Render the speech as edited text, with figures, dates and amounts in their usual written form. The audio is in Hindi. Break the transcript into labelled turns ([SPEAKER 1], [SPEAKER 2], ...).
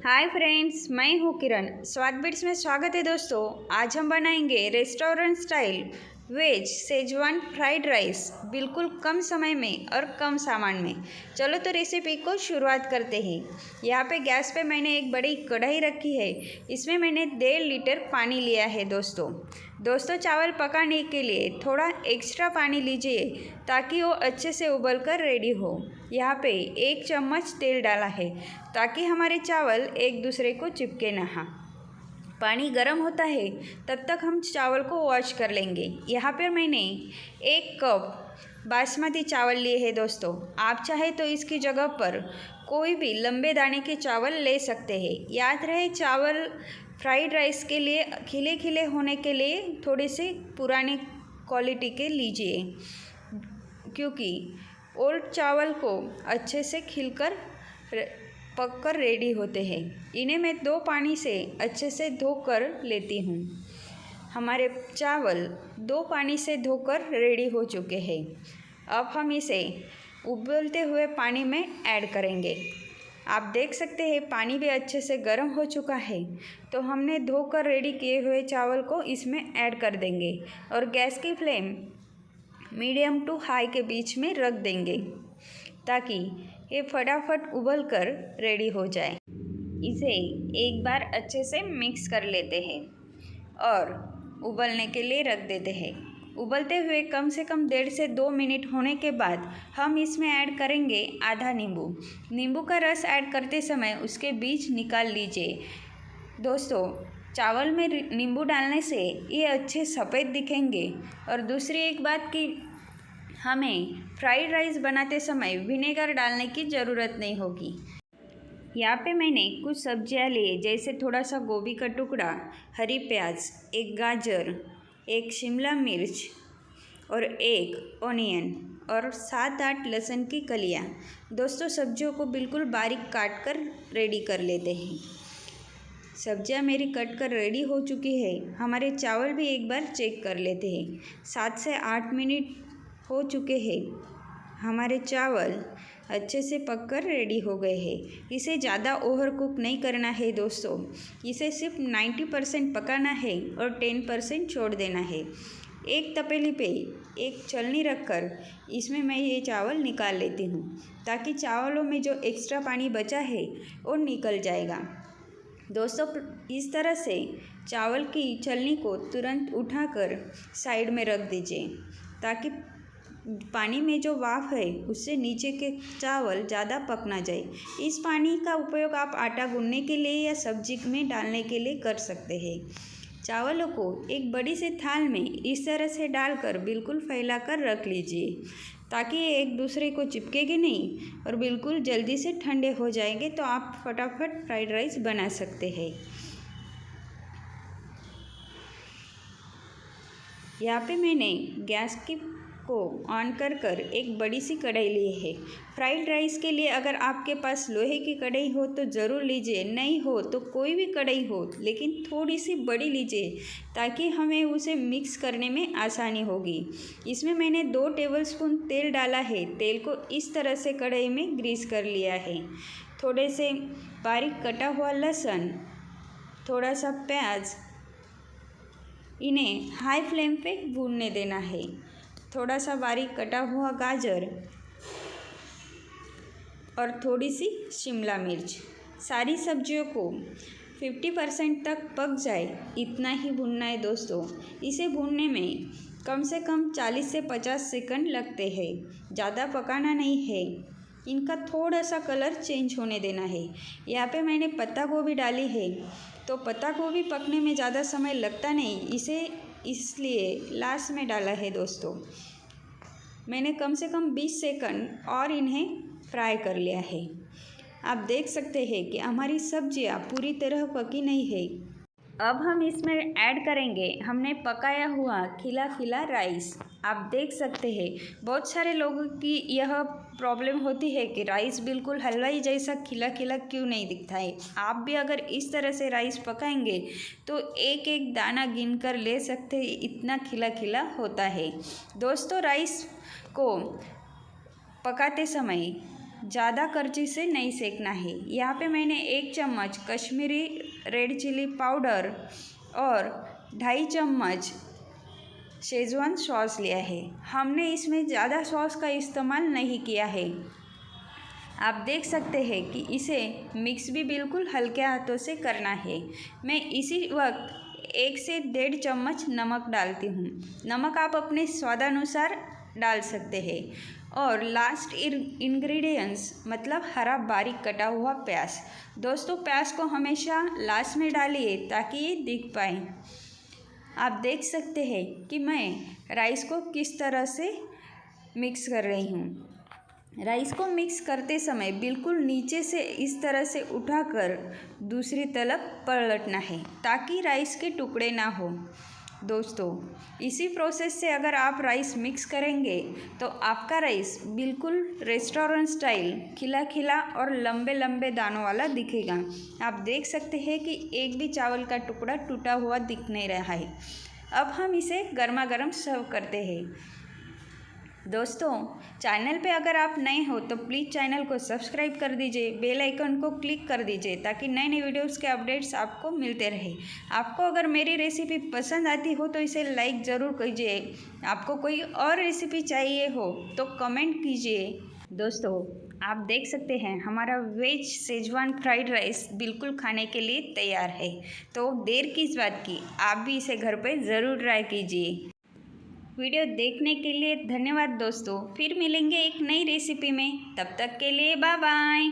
[SPEAKER 1] हाय फ्रेंड्स, मैं हूँ किरण। स्वाद बिट्स में स्वागत है दोस्तों। आज हम बनाएंगे restaurant style veg Schezwan fried rice, बिल्कुल कम समय में और कम सामान में। चलो तो रेसिपी को शुरुआत करते हैं। यहाँ पे गैस पे मैंने एक बड़ी कढ़ाई रखी है। इसमें मैंने 1.5 लीटर पानी लिया है दोस्तों चावल पकाने के लिए थोड़ा एक्स्ट्रा पानी लीजिए ताकि वो अच्छे से उबल कर रेडी हो। यहाँ पे 1 चम्मच तेल डाला है ताकि हमारे चावल एक दूसरे को चिपके ना। पानी गर्म होता है तब तक हम चावल को वॉश कर लेंगे। यहाँ पर मैंने 1 कप बासमती चावल लिए हैं दोस्तों। आप चाहे तो इसकी जगह पर कोई भी लंबे दाने के चावल ले सकते हैं। याद रहे, चावल फ्राइड राइस के लिए खिले खिले होने के लिए थोड़े से पुराने क्वालिटी के लीजिए, क्योंकि ओल्ड चावल को अच्छे से खिलकर पककर रेडी होते हैं। इन्हें मैं 2 पानी से अच्छे से धोकर लेती हूँ। हमारे चावल 2 पानी से धोकर रेडी हो चुके हैं। अब हम इसे उबलते हुए पानी में ऐड करेंगे। आप देख सकते हैं पानी भी अच्छे से गर्म हो चुका है, तो हमने धोकर रेडी किए हुए चावल को इसमें ऐड कर देंगे और गैस की फ्लेम मीडियम टू हाई के बीच में रख देंगे ताकि ये फटाफट उबल कर रेडी हो जाए। इसे एक बार अच्छे से मिक्स कर लेते हैं और उबलने के लिए रख देते हैं। उबलते हुए कम से कम 1.5 से 2 मिनट होने के बाद हम इसमें ऐड करेंगे आधा नींबू का रस ऐड करते समय उसके बीज निकाल लीजिए। दोस्तों, चावल में नींबू डालने से ये अच्छे सफ़ेद दिखेंगे। और दूसरी एक बात कि हमें फ्राइड राइस बनाते समय विनेगर डालने की ज़रूरत नहीं होगी। यहाँ पे मैंने कुछ सब्जियाँ लिए, जैसे थोड़ा सा गोभी का टुकड़ा, हरी प्याज, 1 गाजर, 1 शिमला मिर्च और 1 ऑनियन और 7-8 लहसुन की कलियाँ। दोस्तों, सब्जियों को बिल्कुल बारीक काट कर रेडी कर लेते हैं। सब्जियां मेरी कट कर रेडी हो चुकी है। हमारे चावल भी एक बार चेक कर लेते हैं। 7 से 8 मिनट हो चुके हैं। हमारे चावल अच्छे से पककर रेडी हो गए हैं। इसे ज़्यादा ओवर कुक नहीं करना है दोस्तों। इसे सिर्फ 90% पकाना है और 10% छोड़ देना है। एक तपेली पे एक छलनी रखकर इसमें मैं ये चावल निकाल लेती हूँ ताकि चावलों में जो एक्स्ट्रा पानी बचा है वो निकल जाएगा। दोस्तों, इस तरह से चावल की छलनी को तुरंत उठाकर साइड में रख दीजिए ताकि पानी में जो वाफ है उससे नीचे के चावल ज़्यादा पक ना जाए। इस पानी का उपयोग आप आटा गूंदने के लिए या सब्जी में डालने के लिए कर सकते हैं। चावलों को एक बड़ी से थाल में इस तरह से डालकर बिल्कुल फैलाकर रख लीजिए ताकि ये एक दूसरे को चिपकेंगे नहीं और बिल्कुल जल्दी से ठंडे हो जाएंगे, तो आप फटाफट फ्राइड राइस बना सकते हैं। यहाँ पे मैंने गैस को ऑन कर एक बड़ी सी कढ़ाई ली है। फ्राइड राइस के लिए अगर आपके पास लोहे की कढ़ाई हो तो ज़रूर लीजिए, नहीं हो तो कोई भी कढ़ाई हो, लेकिन थोड़ी सी बड़ी लीजिए ताकि हमें उसे मिक्स करने में आसानी होगी। इसमें मैंने 2 टेबलस्पून तेल डाला है। तेल को इस तरह से कढ़ाई में ग्रीस कर लिया है। थोड़े से बारीक कटा हुआ लहसुन, थोड़ा सा प्याज, इन्हें हाई फ्लेम पे भूनने देना है। थोड़ा सा बारीक कटा हुआ गाजर और थोड़ी सी शिमला मिर्च। सारी सब्जियों को 50% तक पक जाए इतना ही भूनना है दोस्तों। इसे भूनने में कम से कम 40 से 50 सेकंड लगते हैं। ज़्यादा पकाना नहीं है। इनका थोड़ा सा कलर चेंज होने देना है। यहाँ पे मैंने पत्ता गोभी डाली है, तो पत्ता गोभी पकने में ज़्यादा समय लगता नहीं, इसे इसलिए लास्ट में डाला है दोस्तों। मैंने कम से कम 20 सेकंड और इन्हें फ्राई कर लिया है। आप देख सकते हैं कि हमारी सब्जियां पूरी तरह पकी नहीं है। अब हम इसमें ऐड करेंगे हमने पकाया हुआ खिला खिला राइस। आप देख सकते हैं बहुत सारे लोगों की यह प्रॉब्लम होती है कि राइस बिल्कुल हलवाई जैसा खिला खिला क्यों नहीं दिखता है। आप भी अगर इस तरह से राइस पकाएंगे तो एक एक दाना गिन कर ले सकते हैं, इतना खिला खिला होता है। दोस्तों, राइस को पकाते समय ज़्यादा करछी से नहीं सेकना है। यहाँ पे मैंने 1 चम्मच कश्मीरी रेड चिली पाउडर और 2.5 चम्मच शेजवान सॉस लिया है। हमने इसमें ज़्यादा सॉस का इस्तेमाल नहीं किया है। आप देख सकते हैं कि इसे मिक्स भी बिल्कुल हल्के हाथों से करना है। मैं इसी वक्त 1 से 1.5 चम्मच नमक डालती हूँ। नमक आप अपने स्वादानुसार डाल सकते हैं। और लास्ट इंग्रेडिएंट्स मतलब हरा बारीक कटा हुआ प्याज। दोस्तों, प्याज को हमेशा लास्ट में डालिए ताकि ये दिख पाए। आप देख सकते हैं कि मैं राइस को किस तरह से मिक्स कर रही हूँ। राइस को मिक्स करते समय बिल्कुल नीचे से इस तरह से उठाकर दूसरी तरफ पलटना है ताकि राइस के टुकड़े ना हो। दोस्तों, इसी प्रोसेस से अगर आप राइस मिक्स करेंगे तो आपका राइस बिल्कुल रेस्टोरेंट स्टाइल खिला खिला और लंबे लंबे दानों वाला दिखेगा। आप देख सकते हैं कि एक भी चावल का टुकड़ा टूटा हुआ दिख नहीं रहा है। अब हम इसे गर्मा गर्म सर्व करते हैं। दोस्तों, चैनल पे अगर आप नए हो तो प्लीज़ चैनल को सब्सक्राइब कर दीजिए, बेल आइकन को क्लिक कर दीजिए ताकि नए नए वीडियोस के अपडेट्स आपको मिलते रहे। आपको अगर मेरी रेसिपी पसंद आती हो तो इसे लाइक ज़रूर कीजिए। आपको कोई और रेसिपी चाहिए हो तो कमेंट कीजिए। दोस्तों, आप देख सकते हैं हमारा वेज शेजवान फ्राइड राइस बिल्कुल खाने के लिए तैयार है। तो देर किस बात की, आप भी इसे घर पर ज़रूर ट्राई कीजिए। वीडियो देखने के लिए धन्यवाद दोस्तों। फिर मिलेंगे एक नई रेसिपी में, तब तक के लिए बाय बाय।